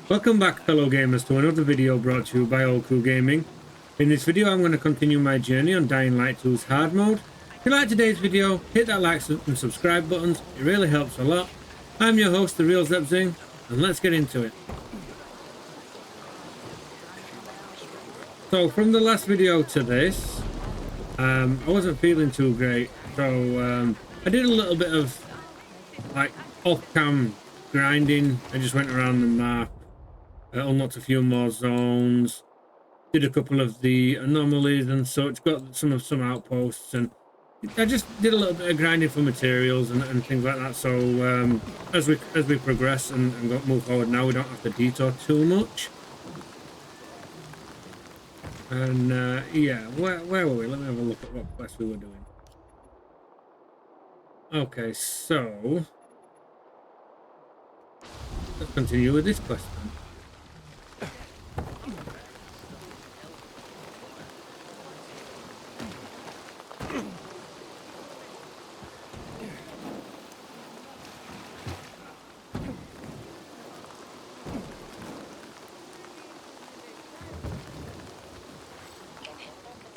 Welcome back, fellow gamers, to another video brought to you by OldCrewGaming. In this video I'm going to continue my journey on Dying Light 2's hard mode. If you like today's video, hit that like and subscribe buttons, it really helps a lot. I'm your host, The Real Zebzing, and let's get into it. So from the last video to this, I wasn't feeling too great, so I did a little bit of like off-cam grinding. I just went around the map, unlocked a few more zones, did a couple of the anomalies and such, got some outposts, and I just did a little bit of grinding for materials and things like that. So as we progress and move forward now, we don't have to detour too much. And yeah, where were we? Let me have a look at what quest we were doing. Okay, so let's continue with this quest then.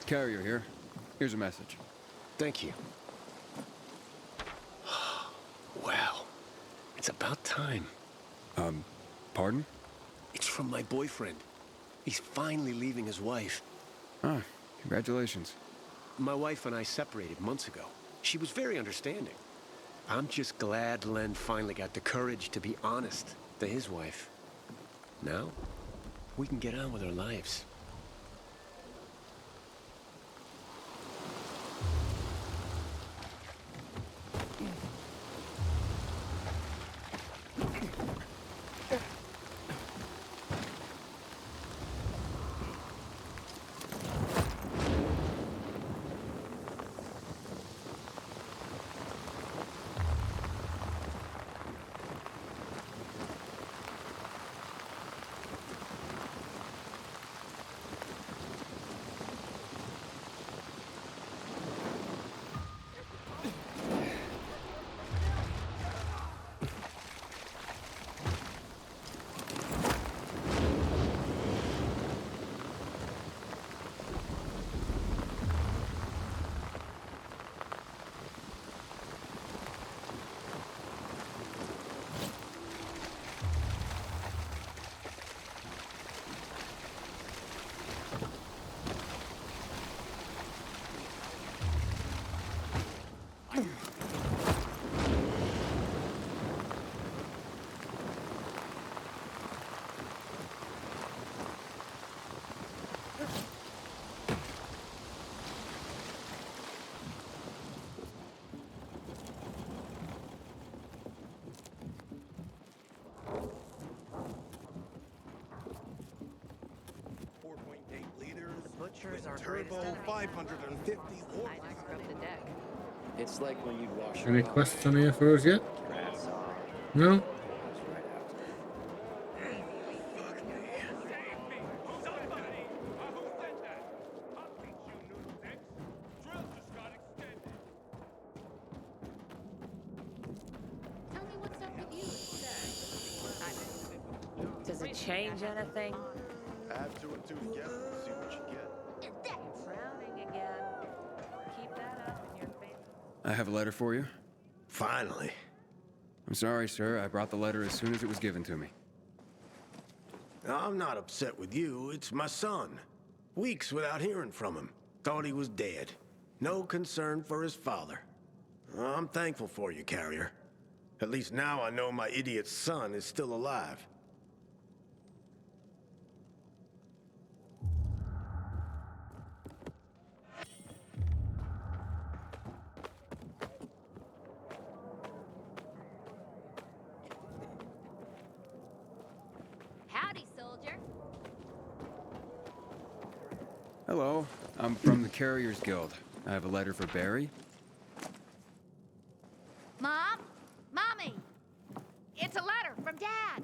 Carrier here. Here's a message. Thank you. Wow. It's about time. Pardon? It's from my boyfriend. He's finally leaving his wife. Ah, congratulations. My wife and I separated months ago. She was very understanding. I'm just glad Len finally got the courage to be honest to his wife. Now, we can get on with our lives. Turbo 550 It's like when you wash Any quests on here for us yet? No? Tell me what's up with you. Does it change anything? Add two and two together and see what you get. Frowning again. Keep that up in your face. I have a letter for you. Finally. I'm sorry, sir. I brought the letter as soon as it was given to me. I'm not upset with you. It's my son. Weeks without hearing from him. Thought he was dead. No concern for his father. I'm thankful for you, Carrier. At least now I know my idiot son is still alive. Howdy, soldier. Hello. I'm from the Carriers Guild. I have a letter for Barry. Mom? Mommy! It's a letter from Dad.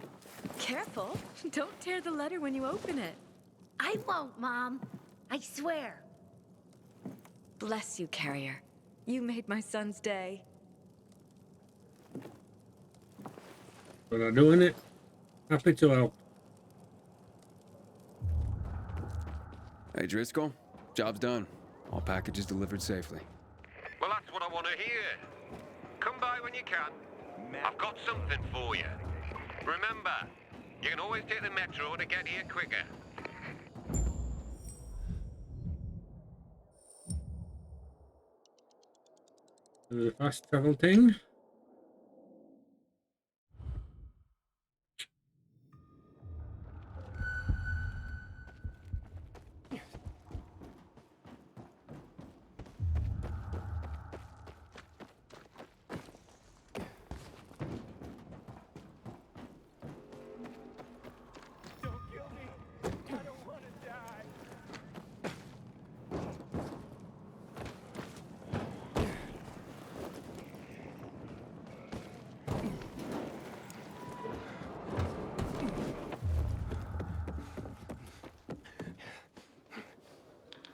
Careful. Don't tear the letter when you open it. I won't, Mom. I swear. Bless you, Carrier. You made my son's day. But I'm doing it. Happy to help. Hey, Driscoll. Job's done. All packages delivered safely. Well, that's what I want to hear. Come by when you can. I've got something for you. Remember, you can always take the metro to get here quicker. The fast travel thing.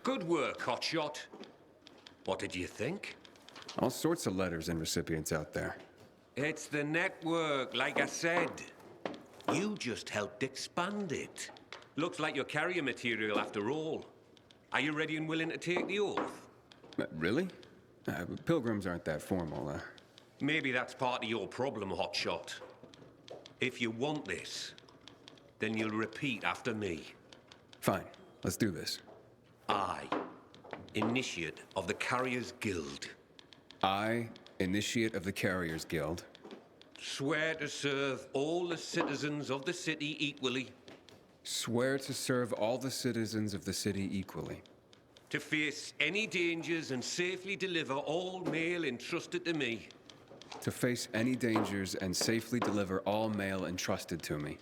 Good work, hotshot. What did you think? All sorts of letters and recipients out there. It's the network, like I said. You just helped expand it. Looks like your carrier material after all. Are you ready and willing to take the oath? Really? Pilgrims aren't that formal. Maybe that's part of your problem, hotshot. If you want this, then you'll repeat after me. Fine, let's do this. I, initiate of the Carriers Guild, I, initiate of the Carriers Guild, swear to serve all the citizens of the city equally, swear to serve all the citizens of the city equally, to face any dangers and safely deliver all mail entrusted to me, to face any dangers and safely deliver all mail entrusted to me.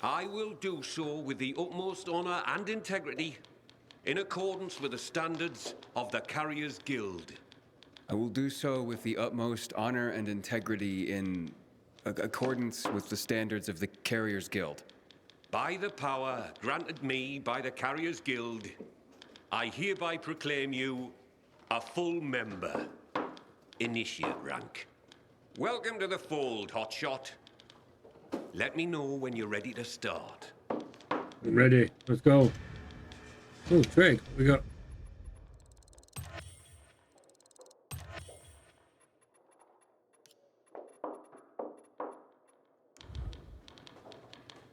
I will do so with the utmost honor and integrity, in accordance with the standards of the Carriers Guild. I will do so with the utmost honor and integrity in accordance with the standards of the Carriers Guild. By the power granted me by the Carriers Guild, I hereby proclaim you a full member, initiate rank. Welcome to the fold, hotshot. Let me know when you're ready to start. I'm ready. Let's go. Oh, trade. We got.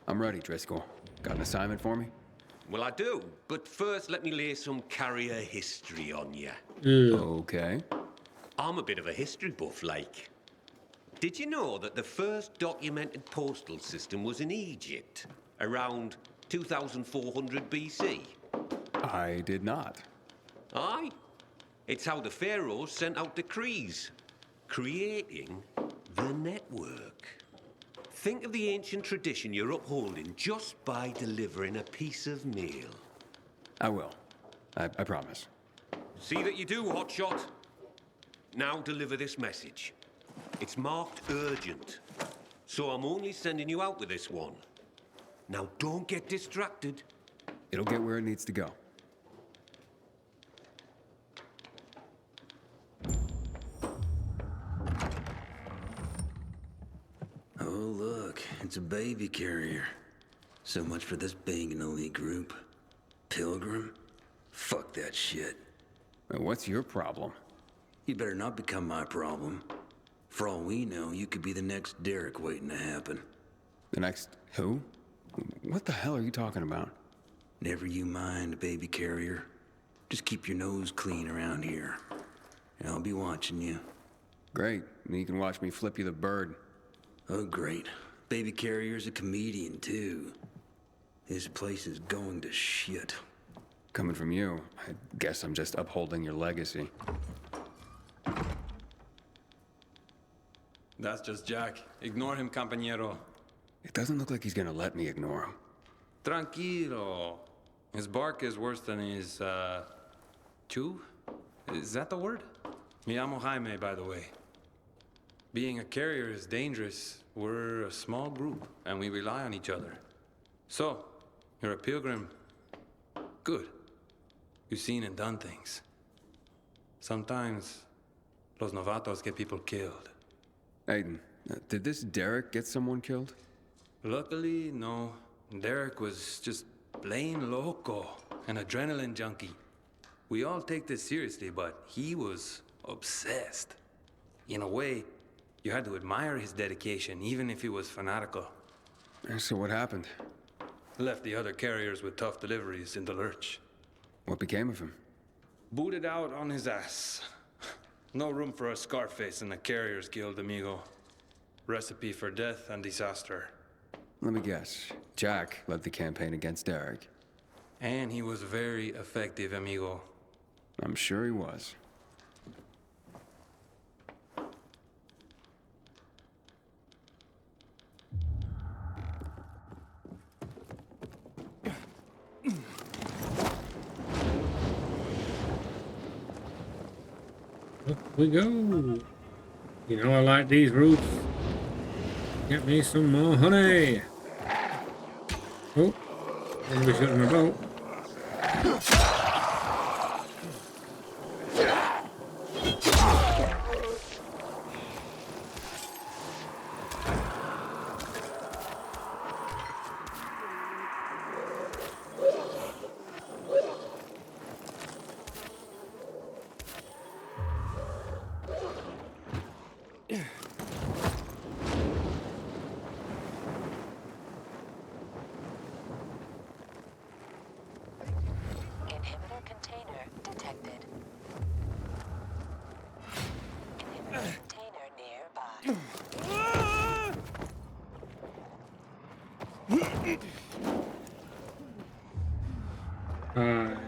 I'm ready, Driscoll. Got an assignment for me? Well, I do, but first let me lay some carrier history on you. Okay. I'm a bit of a history buff, like. Did you know that the first documented postal system was in Egypt, around 2400 BC? I did not. Aye. It's how the pharaohs sent out decrees, creating the network. Think of the ancient tradition you're upholding just by delivering a piece of mail. I will. I promise. See that you do, hotshot. Now deliver this message. It's marked urgent, so I'm only sending you out with this one. Now don't get distracted. It'll get where it needs to go. Oh, look, it's a baby carrier. So much for this banging elite group. Pilgrim? Fuck that shit. What's your problem? You better not become my problem. For all we know, you could be the next Derek waiting to happen. The next who? What the hell are you talking about? Never you mind, baby carrier. Just keep your nose clean around here. And I'll be watching you. Great. And you can watch me flip you the bird. Oh, great. Baby carrier's a comedian, too. This place is going to shit. Coming from you, I guess I'm just upholding your legacy. That's just Jack. Ignore him, compañero. It doesn't look like he's gonna let me ignore him. Tranquilo. His bark is worse than his, chew? Is that the word? Me llamo Jaime, by the way. Being a carrier is dangerous. We're a small group, and we rely on each other. So, you're a pilgrim. Good. You've seen and done things. Sometimes, los novatos get people killed. Aiden, did this Derek get someone killed? Luckily, no. Derek was just plain loco. an adrenaline junkie. We all take this seriously, but he was obsessed. In a way, you had to admire his dedication, even if he was fanatical. So what happened? Left the other carriers with tough deliveries in the lurch. What became of him? Booted out on his ass. No room for a Scarface in the Carriers Guild, amigo. Recipe for death and disaster. Let me guess. Jack led the campaign against Derek. And he was very effective, amigo. I'm sure he was. Up we go. You know I like these roots. Get me some more honey. Oh, gonna be shooting about. Inhibitor container detected. Inhibitor container nearby.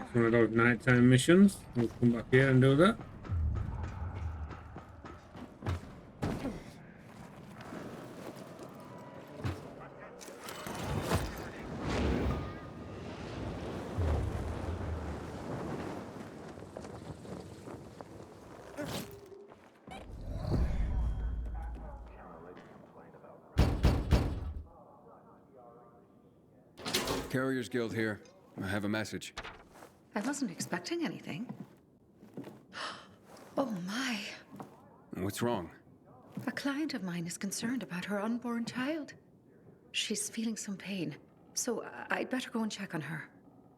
It's one of those nighttime missions. We'll come back here and do that. Carriers Guild here. I have a message. I wasn't expecting anything. Oh my. What's wrong? A client of mine is concerned about her unborn child. She's feeling some pain, so I'd better go and check on her.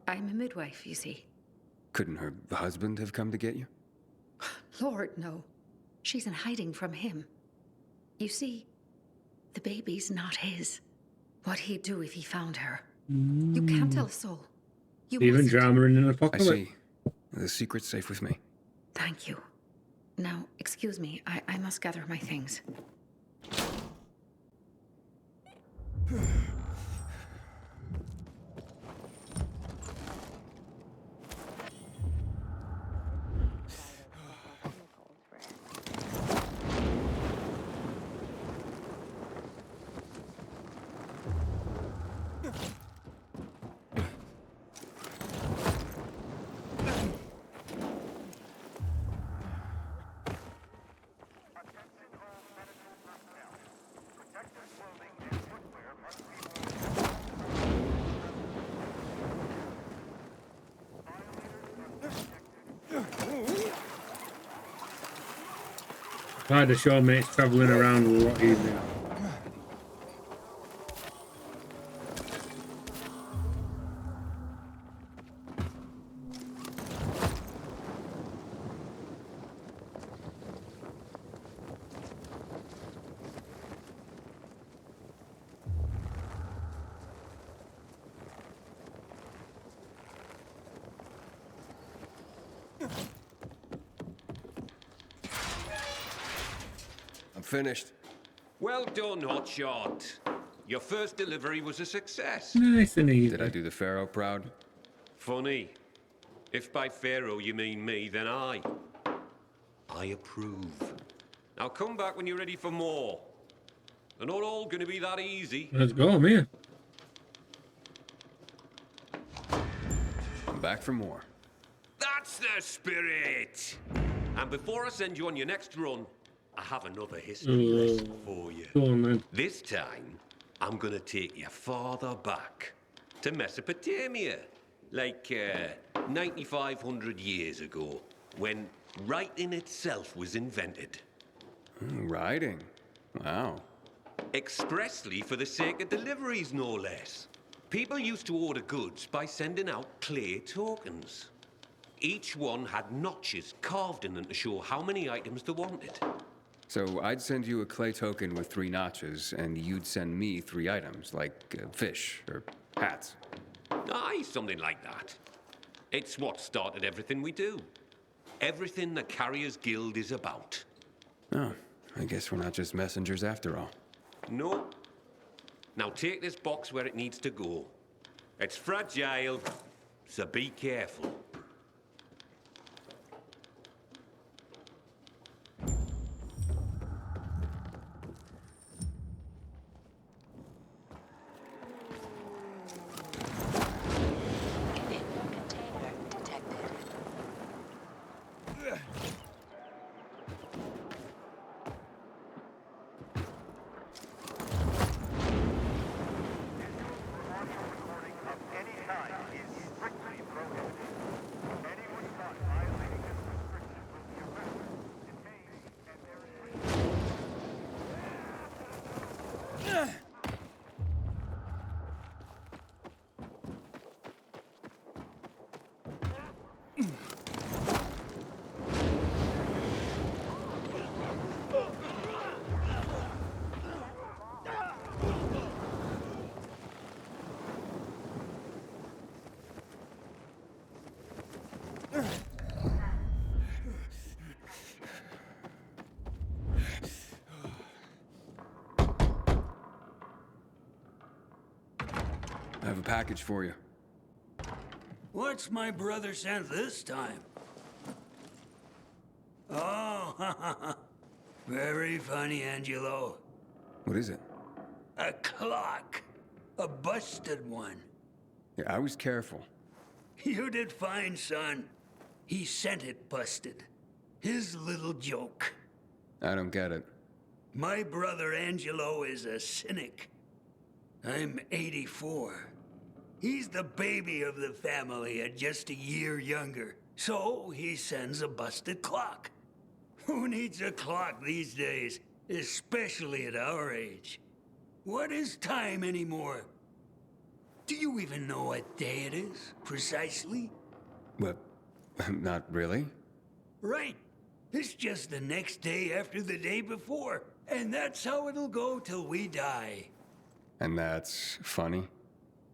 I'm a midwife, you see. Couldn't her husband have come to get you? Lord, no. She's in hiding from him. You see, the baby's not his. What he'd do if he found her. You can't tell a soul. You Even mustn't. drama in an I apocalypse. see. The secret's safe with me. Thank you. Now, excuse me, I must gather my things. Tried to show mates travelling around a lot easier. I'm finished. Well done, Hotshot. Your first delivery was a success. Nice and easy. Did I do the Pharaoh proud? Funny. If by Pharaoh you mean me, then I approve. Now come back when you're ready for more. They're not all going to be that easy. Let's go, I'm here. I'm back for more. That's the spirit! And before I send you on your next run, I have another history lesson for you. Go on then. This time, I'm gonna take you farther back to Mesopotamia, like 9,500 years ago, when writing itself was invented. Writing? Wow. Expressly for the sake of deliveries, no less. People used to order goods by sending out clay tokens. Each one had notches carved in them to show how many items they wanted. So I'd send you a clay token with 3 notches, and you'd send me 3 items, like fish or hats. Aye, something like that. It's what started everything we do. Everything the Carriers Guild is about. Oh, I guess we're not just messengers after all. No. Now take this box where it needs to go. It's fragile, so be careful. I have a package for you. What's my brother sent this time? Oh, very funny, Angelo. What is it? A clock. A busted one. Yeah, I was careful. You did fine, son. He sent it busted. His little joke. I don't get it. My brother Angelo is a cynic. I'm 84. He's the baby of the family at just a year younger. So he sends a busted clock. Who needs a clock these days, especially at our age? What is time anymore? Do you even know what day it is, precisely? What? Not really. Right. It's just the next day after the day before. And that's how it'll go till we die. And that's funny?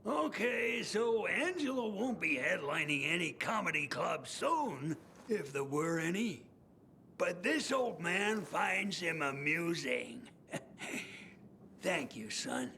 Okay, so Angelo won't be headlining any comedy club soon, if there were any. But this old man finds him amusing. Thank you, son.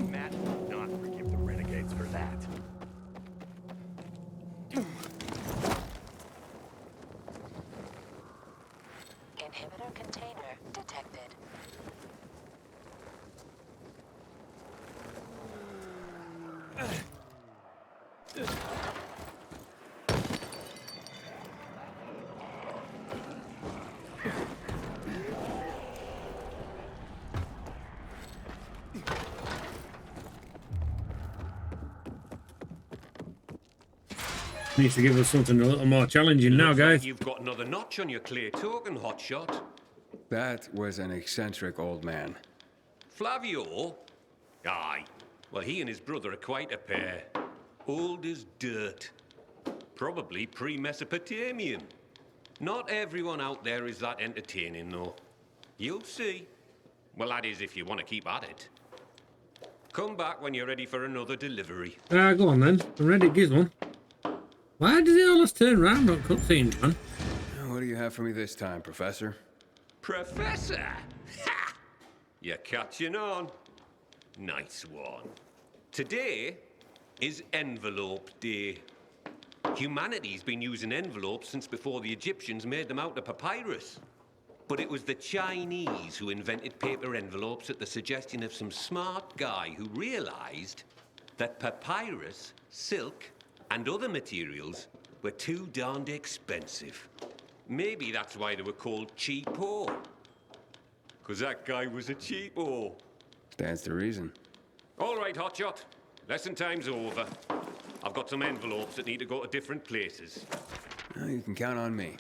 Matt will not forgive the renegades for that. Inhibitor container detected. Needs to give us something a little more challenging now, Looks like guys. you've got another notch on your clay token, hotshot. That was an eccentric old man. Flavio? Aye. Well, he and his brother are quite a pair. Old as dirt. Probably pre-Mesopotamian. Not everyone out there is that entertaining, though. You'll see. Well, that is if you want to keep at it. Come back when you're ready for another delivery. Go on then. I'm ready to give one. Why does it always turn round on cutscenes, man? you have for me this time, Professor? Professor? Ha! You're catching on. Nice one. Today is Envelope Day. Humanity's been using envelopes since before the Egyptians made them out of papyrus. But it was the Chinese who invented paper envelopes at the suggestion of some smart guy who realized that papyrus, silk, and other materials were too darned expensive. Maybe that's why they were called cheapo. 'Cause that guy was a cheapo. Stands to reason. All right, Hotshot. Lesson time's over. I've got some envelopes that need to go to different places. Well, you can count on me.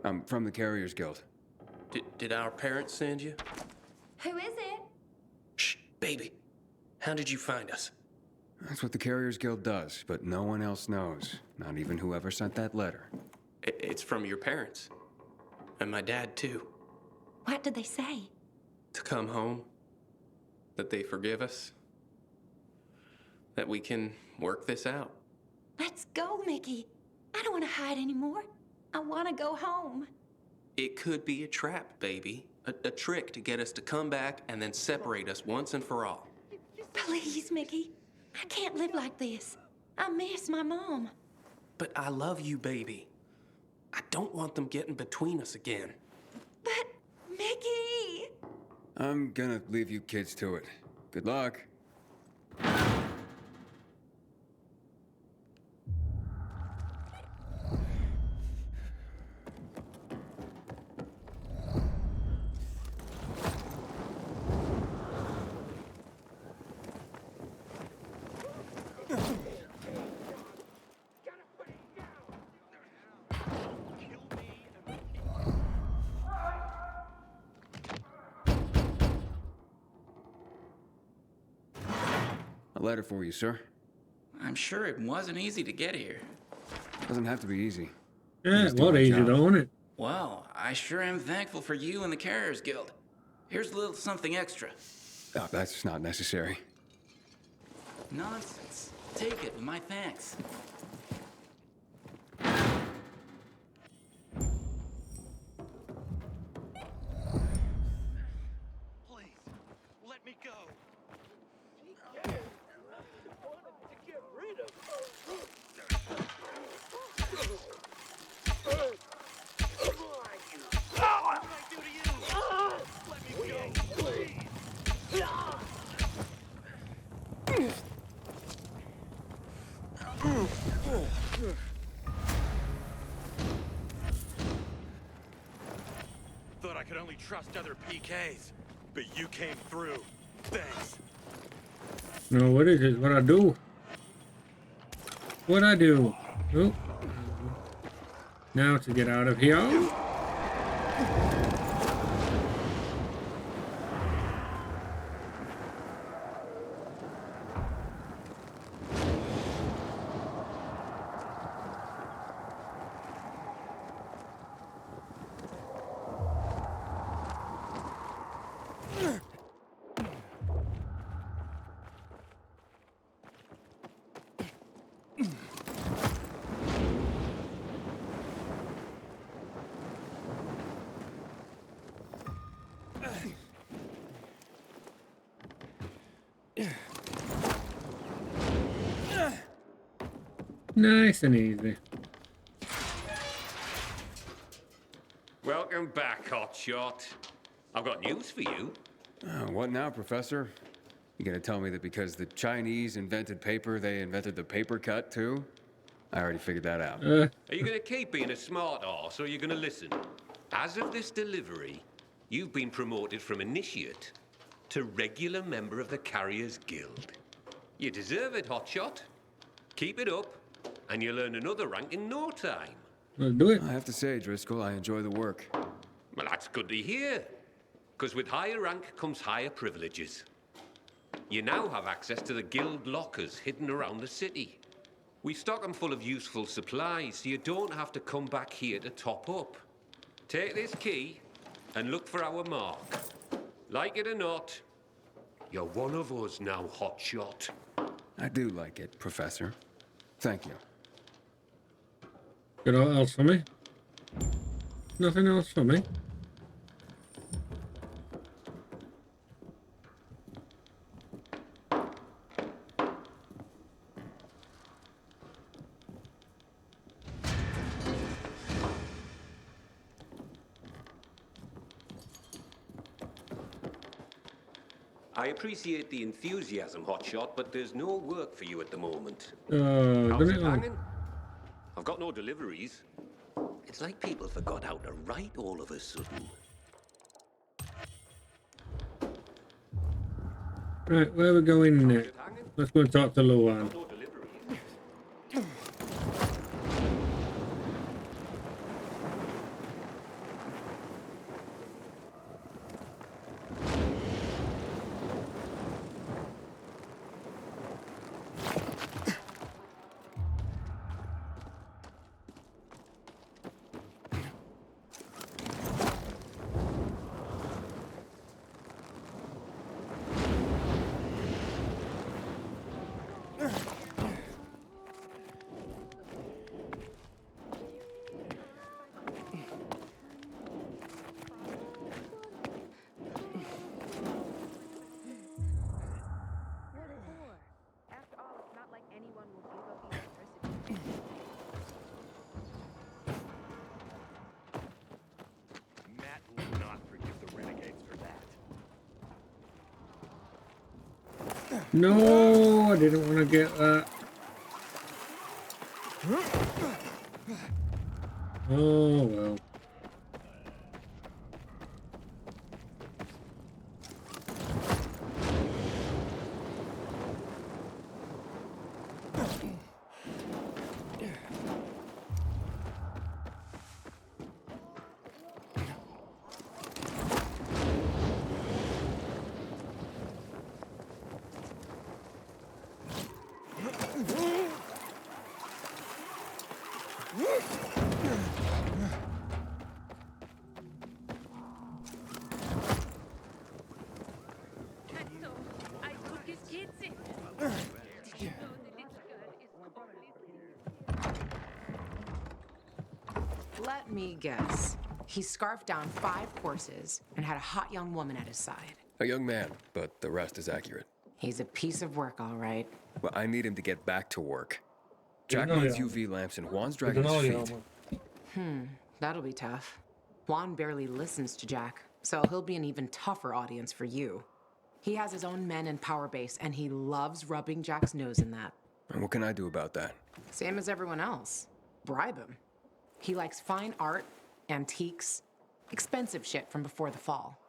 I'm from the Carriers Guild. Did our parents send you? Who is it? Shh, baby. How did you find us? That's what the Carriers Guild does, but no one else knows. Not even whoever sent that letter. It's from your parents. And my dad, too. What did they say? To come home. That they forgive us. That we can work this out. Let's go, Mickey. I don't want to hide anymore. I want to go home. It could be a trap, baby. A trick to get us to come back and then separate us once and for all. Please, Mickey. I can't live like this. I miss my mom. But I love you, baby. I don't want them getting between us again. But, Mickey! I'm gonna leave you kids to it. Good luck. A letter for you, sir. I'm sure it wasn't easy to get here. Doesn't have to be easy. Yeah, it was easy, don't it? Well, I sure am thankful for you and the Carriers Guild. Here's a little something extra. Oh, that's not necessary. Nonsense. Take it with my thanks. Please, let me go. Thought I could only trust other PKs, but you came through. Thanks. No, what is it? What I do? What I do? Oh. Now to get out of here. Nice and easy. Welcome back, Hotshot. I've got news for you. Oh, what now, Professor? You gonna tell me that because the Chinese invented paper, they invented the paper cut too? I already figured that out. Are you gonna keep being a smart arse, or are you gonna listen? As of this delivery, you've been promoted from initiate to regular member of the Carriers Guild. You deserve it, Hotshot. Keep it up, and you'll earn another rank in no time. Let's do it. I have to say, Driscoll, I enjoy the work. Well, that's good to hear. Because with higher rank comes higher privileges. You now have access to the guild lockers hidden around the city. We stock them full of useful supplies, so you don't have to come back here to top up. Take this key and look for our mark. Like it or not, you're one of us now, Hotshot. I do like it, Professor. Thank you. Got anything else for me? Nothing else for me. I appreciate the enthusiasm, Hotshot, but there's no work for you at the moment. How's How's it hanging? I've got no deliveries. It's like people forgot how to write all of a sudden. Right, where are we going next? Let's go and talk to Luan. Matt will not forgive the renegades for that. No, I didn't want to get that. Oh well. Let me guess. He scarfed down 5 horses and had a hot young woman at his side. A young man, but the rest is accurate. He's a piece of work, all right. Well, I need him to get back to work. Jack know needs you. UV lamps and Juan's dragging his feet. That'll be tough. Juan barely listens to Jack, so he'll be an even tougher audience for you. He has his own men and power base, and he loves rubbing Jack's nose in that. And what can I do about that? Same as everyone else. Bribe him. He likes fine art, antiques, expensive shit from before the fall.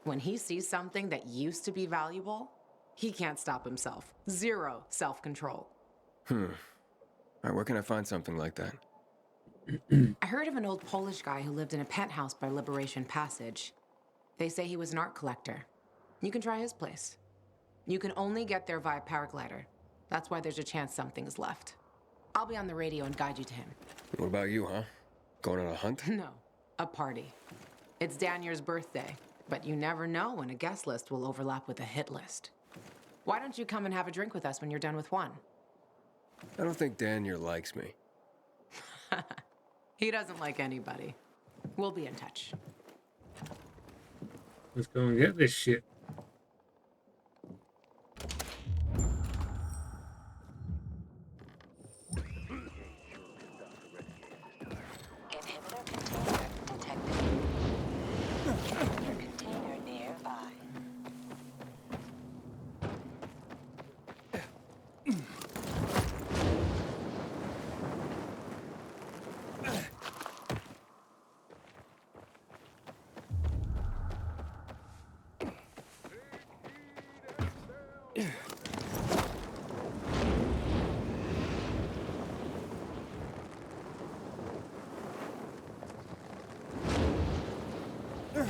When he sees something that used to be valuable, he can't stop himself. 0 self-control. All right, where can I find something like that? I heard of an old Polish guy who lived in a penthouse by Liberation Passage. They say he was an art collector. You can try his place. You can only get there via paraglider. That's why there's a chance something's left. I'll be on the radio and guide you to him. What about you, huh? Going on a hunt? No, a party. It's Danier's birthday, but you never know when a guest list will overlap with a hit list. Why don't you come and have a drink with us when you're done with Juan? I don't think Danier likes me. He doesn't like anybody. We'll be in touch. Let's go and get this shit. No.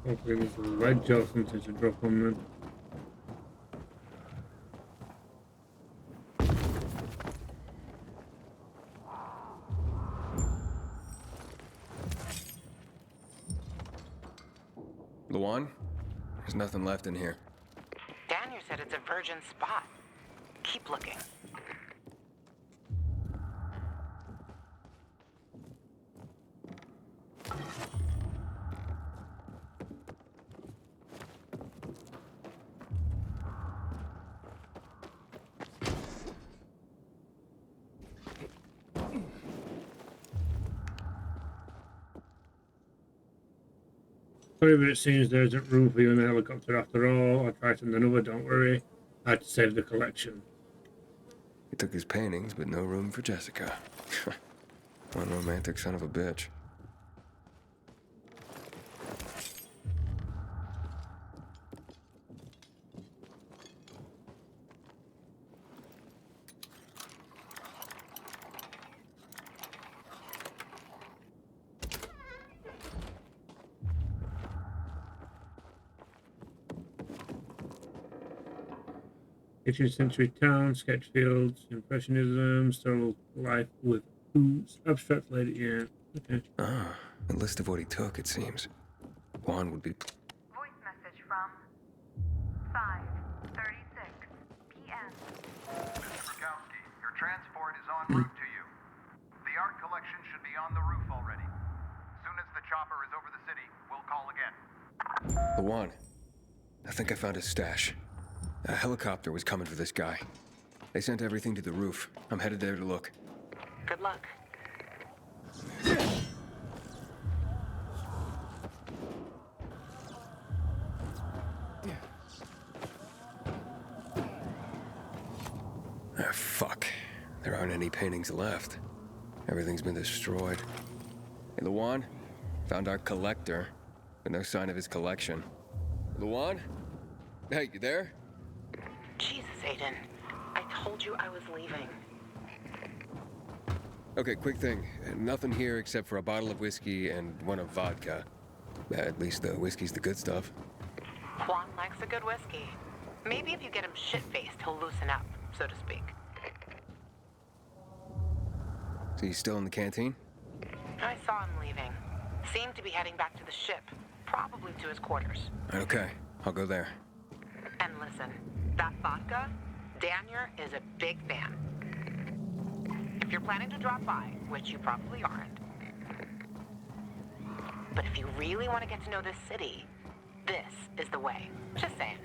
Hopefully there's a wedge or something to drop on them. Luan? There's nothing left in here. Daniel said it's a virgin spot. Keep looking. 'Sorry, but it seems there isn't room for you in the helicopter after all. I tried to another, don't worry. I had to save the collection. He took his paintings, but no room for Jessica. One romantic son of a bitch. '18th century town, sketch fields, impressionism, still life with abstract lady. Yeah, okay. Ah, a list of what he took, it seems. Juan would be... Voice message from 5:36 p.m. Mr. Bukowski, your transport is en route to you. The art collection should be on the roof already. As soon as the chopper is over the city, we'll call again. Luan, I think I found his stash. A helicopter was coming for this guy. They sent everything to the roof. I'm headed there to look. Good luck. Ah, fuck. There aren't any paintings left. Everything's been destroyed. Hey, Luan? Found our collector, but no sign of his collection. Luan? Hey, you there? Jesus, Aiden. I told you I was leaving. Okay, quick thing. Nothing here except for a bottle of whiskey and one of vodka. At least the whiskey's the good stuff. Juan likes a good whiskey. Maybe if you get him shit-faced, he'll loosen up, so to speak. So he's still in the canteen? I saw him leaving. Seemed to be heading back to the ship, probably to his quarters. Okay, I'll go there. And listen, that vodka, Daniel is a big fan. If you're planning to drop by, which you probably aren't, but if you really want to get to know this city, this is the way. Just saying.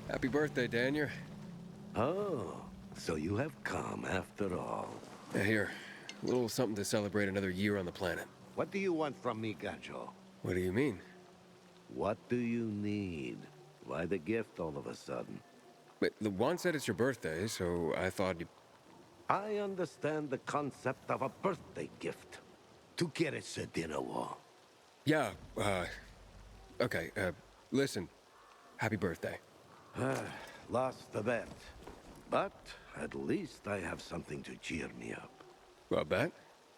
Happy birthday, Daniel. Oh, so you have come after all. Here, a little something to celebrate another year on the planet. What do you want from me, Gacho? What do you mean? What do you need? Why the gift all of a sudden? But Luan said it's your birthday, so I thought you... I understand the concept of a birthday gift. Tu quieres a dinner war? Yeah, okay, listen. Happy birthday. Lost the bet. But at least I have something to cheer me up. A bet?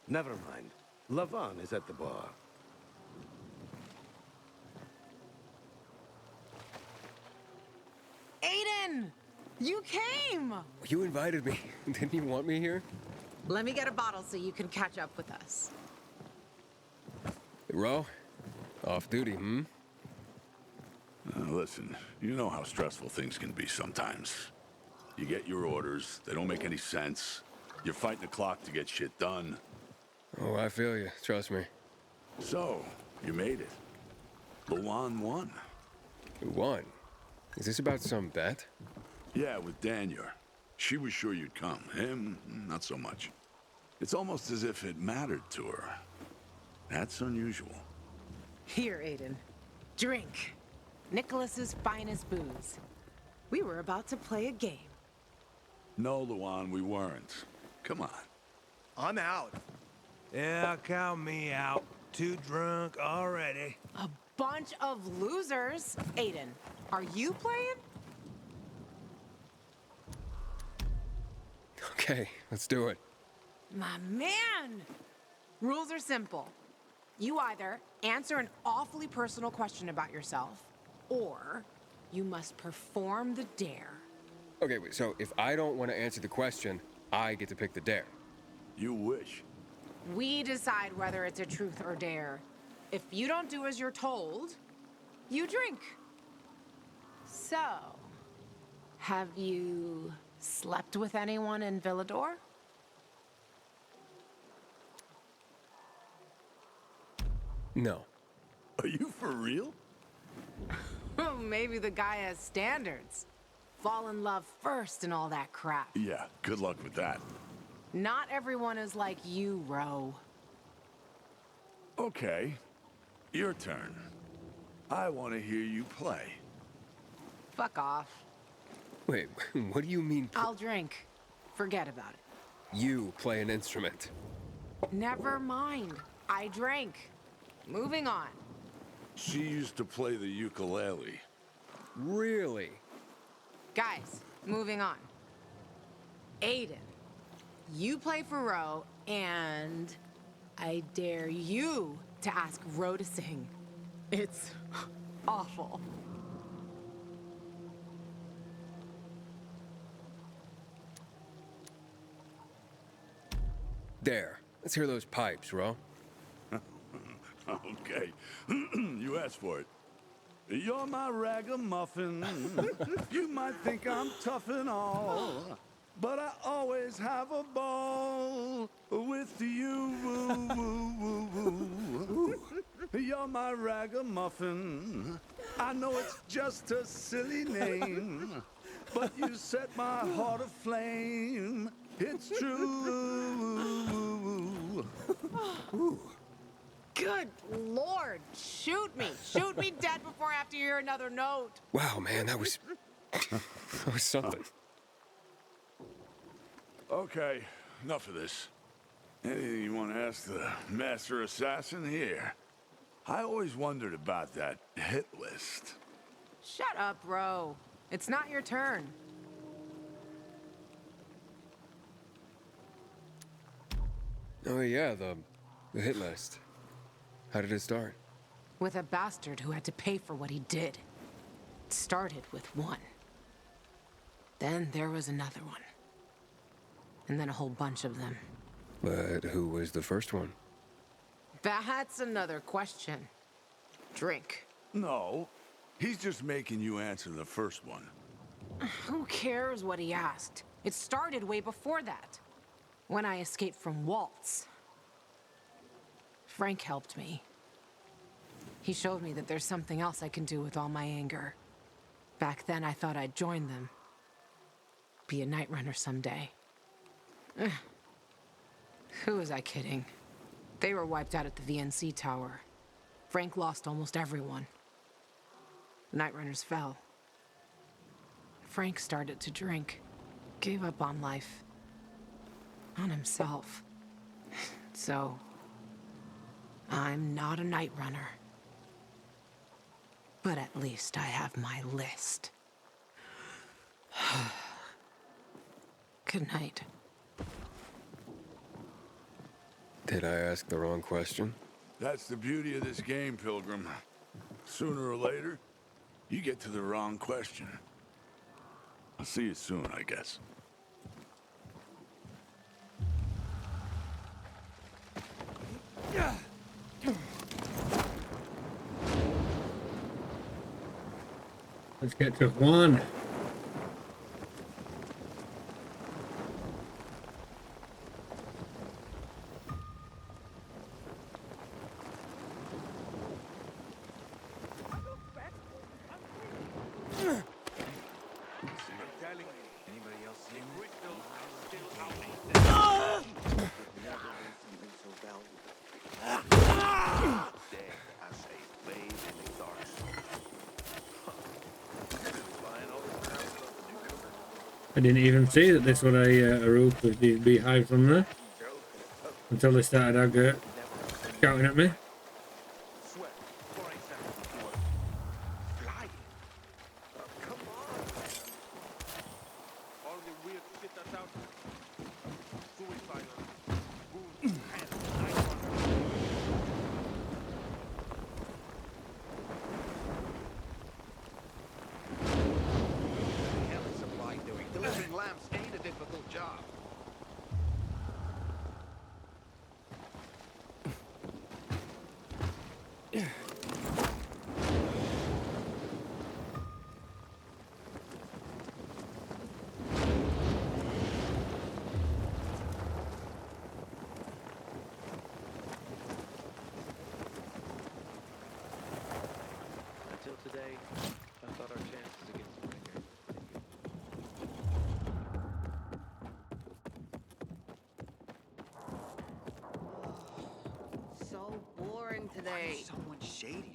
Never mind. Lavon is at the bar. Aiden! You came! You invited me. Didn't you want me here? Let me get a bottle so you can catch up with us. Ro? Off duty, hmm? Listen, you know how stressful things can be sometimes. You get your orders, they don't make any sense. You're fighting the clock to get shit done. Oh, I feel you. Trust me. So, you made it. Luan won. Who won? Is this about some bet? Yeah, with Daniel. She was sure you'd come. Him, not so much. It's almost as if it mattered to her. That's unusual. Here, Aiden. Drink. Nicholas's finest booze. We were about to play a game. No, Luan, we weren't. Come on. I'm out. Yeah, count me out. Too drunk already. A bunch of losers. Aiden, are you playing? Okay, let's do it. My man! Rules are simple. You either answer an awfully personal question about yourself, or you must perform the dare. Okay, wait, so if I don't want to answer the question, I get to pick the dare. You wish. We decide whether it's a truth or dare. If you don't do as you're told, you drink. So, have you slept with anyone in Villador? No. Are you for real? Oh, maybe the guy has standards. Fall in love first and all that crap. Yeah, good luck with that. Not everyone is like you, Ro. Okay, your turn. I want to hear you play. Fuck off. Wait, what do you mean? I'll drink. Forget about it. You play an instrument. Never mind. I drank. Moving on. She used to play the ukulele. Really? Guys, moving on. Aiden, you play for Ro, and I dare you to ask Ro to sing. It's awful. There. Let's hear those pipes, Ro. Okay, you asked for it. You're my ragamuffin. You might think I'm tough and all, but I always have a ball with you. You're my ragamuffin. I know it's just a silly name, but you set my heart aflame. It's true. Good Lord, shoot me. Shoot me dead before I have to hear another note. Wow, man, that was... that was something. Okay, enough of this. Anything you want to ask the master assassin here? I always wondered about that hit list. Shut up, Ro. It's not your turn. Oh yeah, the hit list. How did it start? With a bastard who had to pay for what he did. It started with one. Then there was another one. And then a whole bunch of them. But who was the first one? That's another question. Drink. No, he's just making you answer the first one. Who cares what he asked? It started way before that. When I escaped from Waltz. Frank helped me. He showed me that there's something else I can do with all my anger. Back then, I thought I'd join them. Be a night runner someday. Who was I kidding? They were wiped out at the VNC tower. Frank lost almost everyone. Night runners fell. Frank started to drink. Gave up on life. On himself. So, I'm not a night runner. But at least I have my list. Good night. Did I ask the wrong question? That's the beauty of this game, Pilgrim. Sooner or later, you get to the wrong question. I'll see you soon, I guess. Let's get to one. I didn't even see that this was a roof with these beehives on there until they started shouting at me.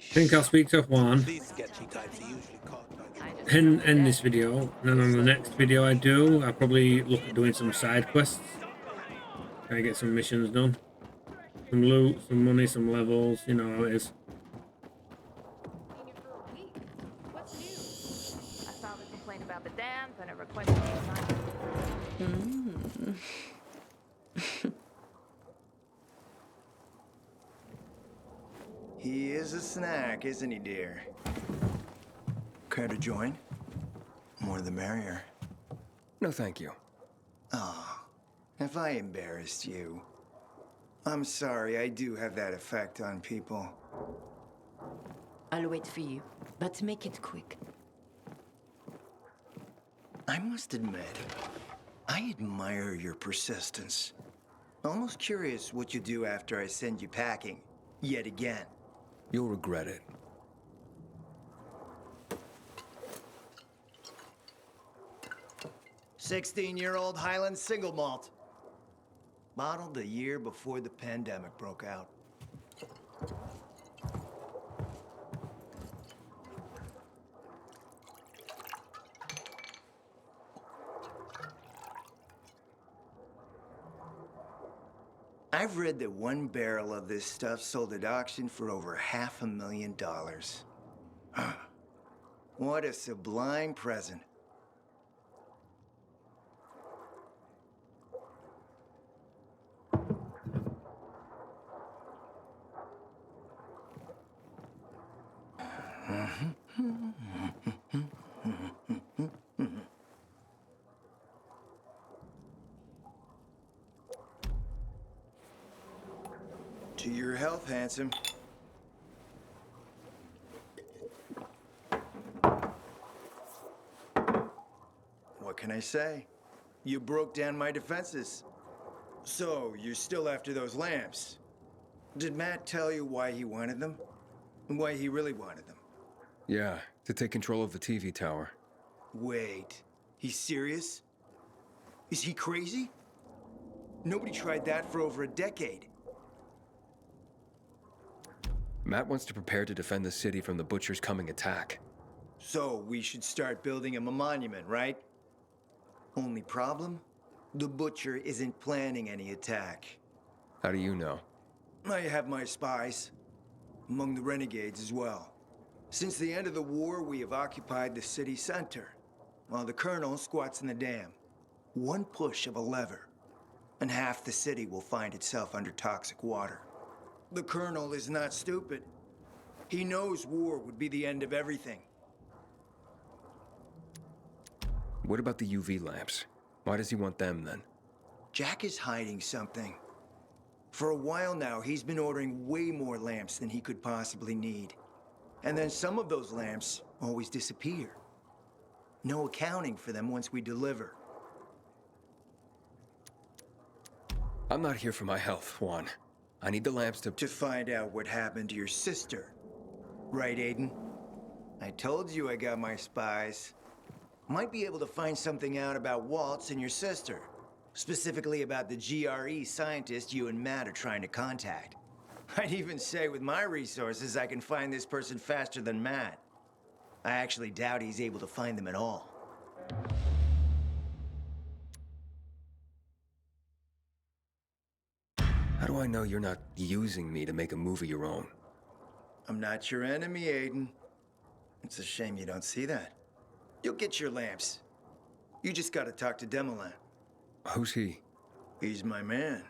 I think I'll speak to Juan and end this video, and then on the next video I do, I'll probably look at doing some side quests. Try to get some missions done. Some loot, some money, some levels, you know how it is. I filed a complaint about the dance and a request for He is a snack, isn't he, dear? Care to join? More the merrier. No, thank you. Oh, if I embarrassed you. I'm sorry, I do have that effect on people. I'll wait for you, but make it quick. I must admit, I admire your persistence. Almost curious what you do after I send you packing, yet again. You'll regret it. "16-year-old Highland single malt. Bottled the year before the pandemic broke out. I've read that one barrel of this stuff sold at auction for over $500,000. What a sublime present. To your health, handsome. What can I say? You broke down my defenses. So, you're still after those lamps? Did Matt tell you why he wanted them? And why he really wanted them? Yeah, to take control of the TV tower. Wait, he's serious? Is he crazy? Nobody tried that for over a decade. Matt wants to prepare to defend the city from the Butcher's coming attack. So we should start building him a monument, right? Only problem? The Butcher isn't planning any attack. How do you know? I have my spies. Among the renegades as well. Since the end of the war, we have occupied the city center, while the Colonel squats in the dam. One push of a lever, and half the city will find itself under toxic water. The Colonel is not stupid. He knows war would be the end of everything. What about the UV lamps? Why does he want them then? Jack is hiding something. For a while now, he's been ordering way more lamps than he could possibly need. And then some of those lamps always disappear. No accounting for them once we deliver. I'm not here for my health, Juan. I need the lamps to find out what happened to your sister. Right, Aiden? I told you I got my spies. Might be able to find something out about Waltz and your sister. Specifically about the GRE scientist you and Matt are trying to contact. I'd even say with my resources, I can find this person faster than Matt. I actually doubt he's able to find them at all. How do I know you're not using me to make a movie your own? I'm not your enemy, Aiden. It's a shame you don't see that. You'll get your lamps. You just gotta talk to Demolan. Who's he? He's my man.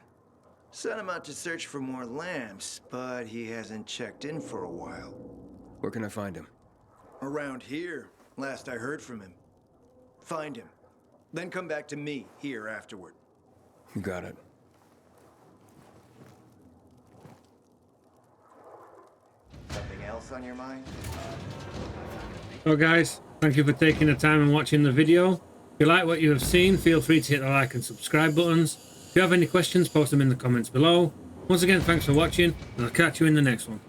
Sent him out to search for more lamps, but he hasn't checked in for a while. Where can I find him? Around here, last I heard from him. Find him. Then come back to me here afterward. You got it. Something else on your mind? So guys, thank you for taking the time and watching the video. If you like what you have seen, feel free to hit the like and subscribe buttons. If you have any questions, post them in the comments below. Once again, thanks for watching, and I'll catch you in the next one.